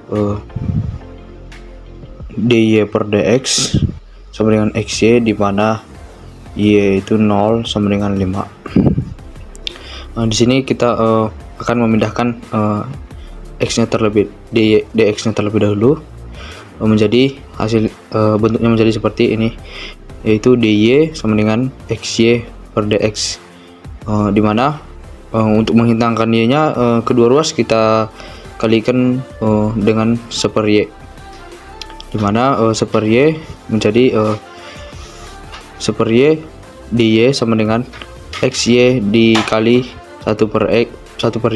uh, dy per dx sama dengan xy, di mana y itu 0 sama dengan 5. Di sini kita akan memindahkan x-nya terlebih dx-nya terlebih dahulu, menjadi hasil bentuknya menjadi seperti ini, yaitu dy sama dengan xy per dx, di mana untuk menghilangkan y-nya, kedua ruas kita kalikan dengan seper y, di mana seper y menjadi seper y dy sama dengan xy dikali 1 per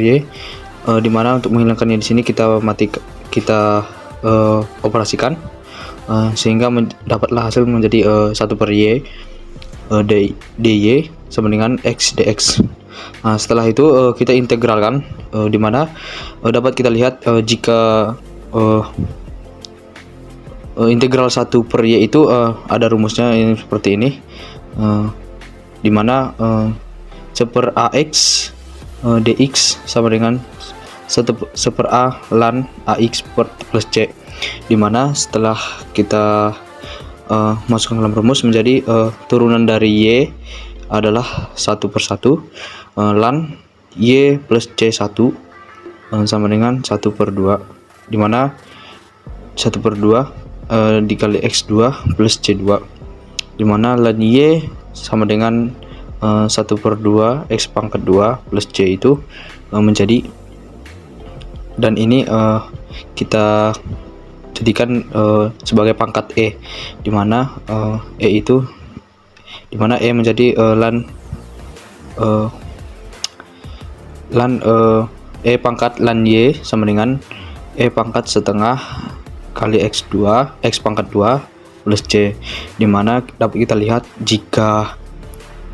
y, di mana untuk menghilangkannya di sini kita operasikan, sehingga dapatlah hasil menjadi 1 per y dy sama dengan x dx. Setelah itu kita integralkan, di mana dapat kita lihat jika integral 1 per y itu ada rumusnya ini seperti ini, di mana seper ax dx sama dengan 1 seper a ln ax plus c, di mana setelah kita masukkan dalam rumus menjadi turunan dari y adalah 1 per 1 ln y plus c1 sama dengan 1 per 2, di mana 1 per 2 dikali x2 plus c2, di mana ln y sama dengan 1 per 2 x pangkat 2 plus c itu menjadi, dan ini kita jadikan sebagai pangkat e, di mana e itu, di mana e menjadi ln e pangkat ln y sama dengan e pangkat setengah kali x pangkat 2 plus c, di mana dapat kita lihat jika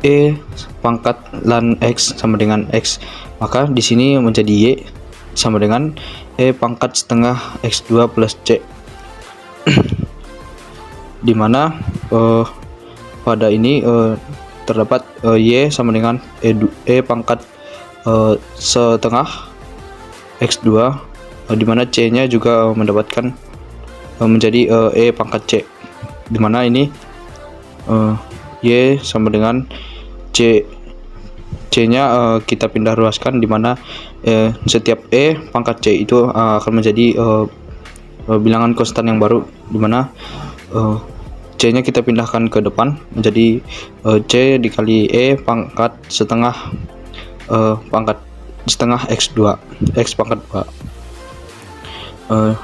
e pangkat ln x sama dengan x, maka di sini menjadi y sama dengan e pangkat setengah x2 plus c, di mana pada ini terdapat y sama dengan e pangkat setengah x2, di mana c nya juga mendapatkan menjadi e pangkat c, di mana ini y sama dengan c nya kita pindah ruaskan, di mana setiap e pangkat c itu akan menjadi bilangan konstan yang baru, di mana c nya kita pindahkan ke depan menjadi c dikali e pangkat setengah x2 x pangkat 2.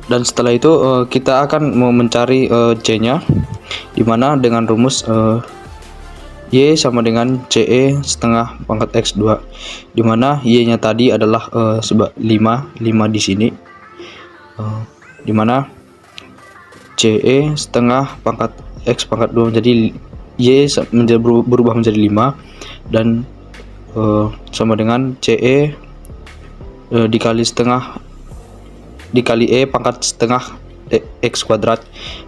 Dan setelah itu kita akan mencari c nya, di mana dengan rumus y sama dengan ce setengah pangkat x2, di mana y nya tadi adalah 5 di sini, di mana ce setengah pangkat x pangkat 2 menjadi y berubah menjadi 5, dan sama dengan ce dikali e pangkat setengah x kuadrat,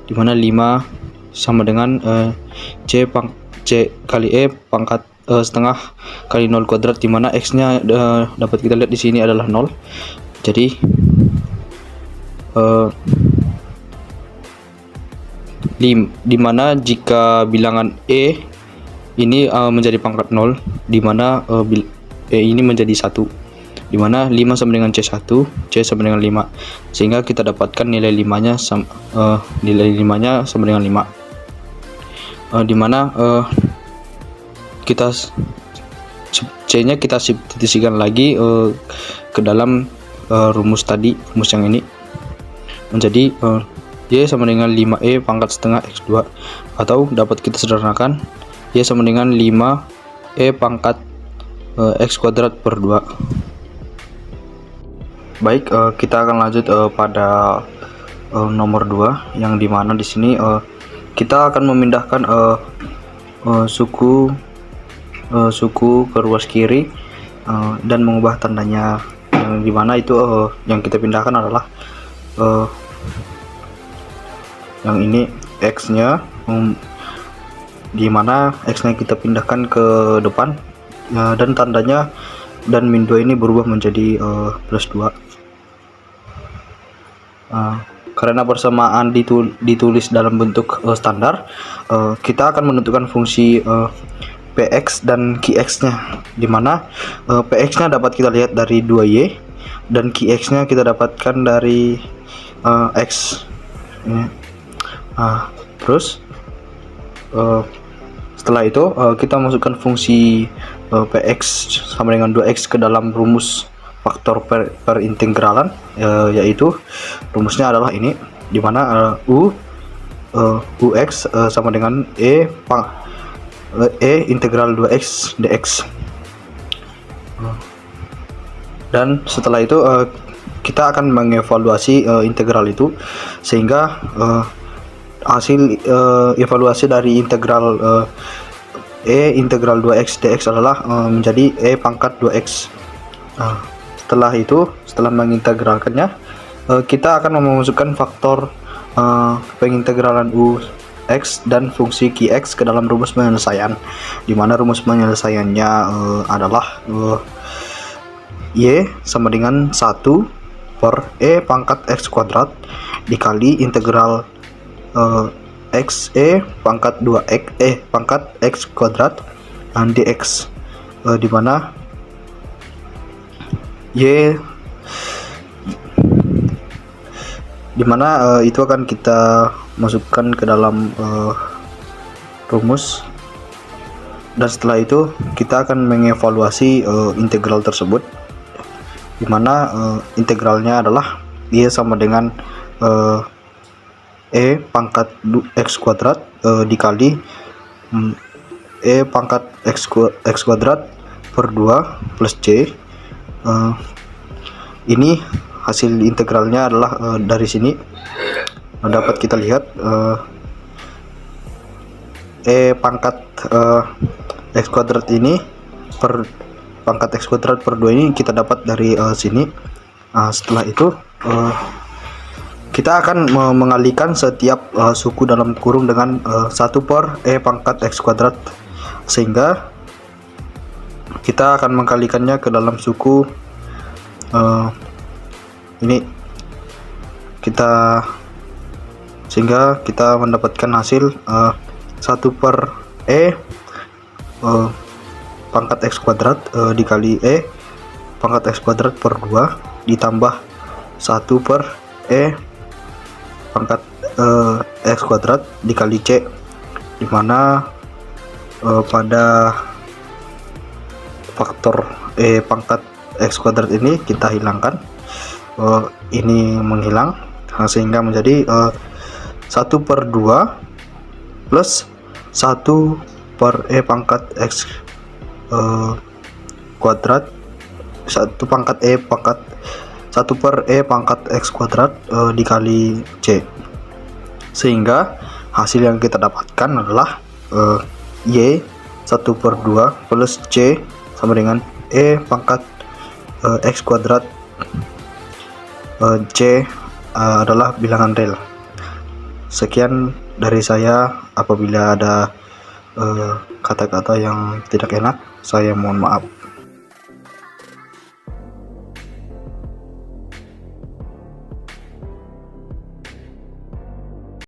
di mana 5 sama dengan c kali e pangkat setengah kali 0 kuadrat, di mana x nya dapat kita lihat di sini adalah 0. Jadi di mana jika bilangan e ini menjadi pangkat 0, di mana e ini menjadi 1, di mana 5 sama dengan c1, c sama dengan 5, sehingga kita dapatkan nilai 5-nya sama dengan 5, di mana kita c-nya kita substitusikan lagi ke dalam rumus tadi, rumus yang ini menjadi y sama dengan 5e pangkat setengah x2, atau dapat kita sederhanakan y sama dengan 5e pangkat x kuadrat per 2. Baik, kita akan lanjut pada nomor 2, yang dimana di sini kita akan memindahkan suku ke ruas kiri dan mengubah tandanya, yang dimana itu yang kita pindahkan adalah yang ini x nya, dimana x nya kita pindahkan ke depan, dan tandanya dan min 2 ini berubah menjadi plus 2. Karena persamaan ditulis dalam bentuk standar, kita akan menentukan fungsi px dan qx-nya, dimana px-nya dapat kita lihat dari 2y dan qx-nya kita dapatkan dari x. Terus setelah itu kita masukkan fungsi px sama dengan 2x ke dalam rumus faktor perintegralan, yaitu rumusnya adalah ini, dimana ux sama dengan e integral 2x dx. Dan setelah itu kita akan mengevaluasi integral itu, sehingga hasil evaluasi dari integral e integral 2x dx adalah menjadi e pangkat 2x. Setelah itu, setelah mengintegralkannya, kita akan memasukkan faktor pengintegralan ux dan fungsi qx ke dalam rumus penyelesaian, di mana rumus penyelesaiannya adalah y sama dengan 1 per e pangkat x kuadrat dikali integral x e pangkat 2x pangkat x kuadrat dan dx, di mana itu akan kita masukkan ke dalam rumus, dan setelah itu kita akan mengevaluasi integral tersebut, di mana integralnya adalah y sama dengan e pangkat x kuadrat dikali e pangkat x kuadrat per 2 plus c. Ini hasil integralnya adalah dari sini dapat kita lihat e pangkat x kuadrat ini per pangkat x kuadrat per 2 ini kita dapat dari sini. Setelah itu kita akan mengalihkan setiap suku dalam kurung dengan 1 per e pangkat x kuadrat, sehingga kita akan mengkalikannya ke dalam suku ini sehingga kita mendapatkan hasil 1 per e pangkat x kuadrat dikali e pangkat x kuadrat per 2 ditambah 1 per e pangkat x kuadrat dikali c, dimana pada faktor e pangkat x kuadrat ini kita hilangkan, ini menghilang, sehingga menjadi 1 per 2 plus 1 per e pangkat x kuadrat 1 per e pangkat x kuadrat dikali c, sehingga hasil yang kita dapatkan adalah y 1 per 2 plus c sama dengan e pangkat x kuadrat. C adalah bilangan real. Sekian dari saya. Apabila ada kata-kata yang tidak enak, saya mohon maaf.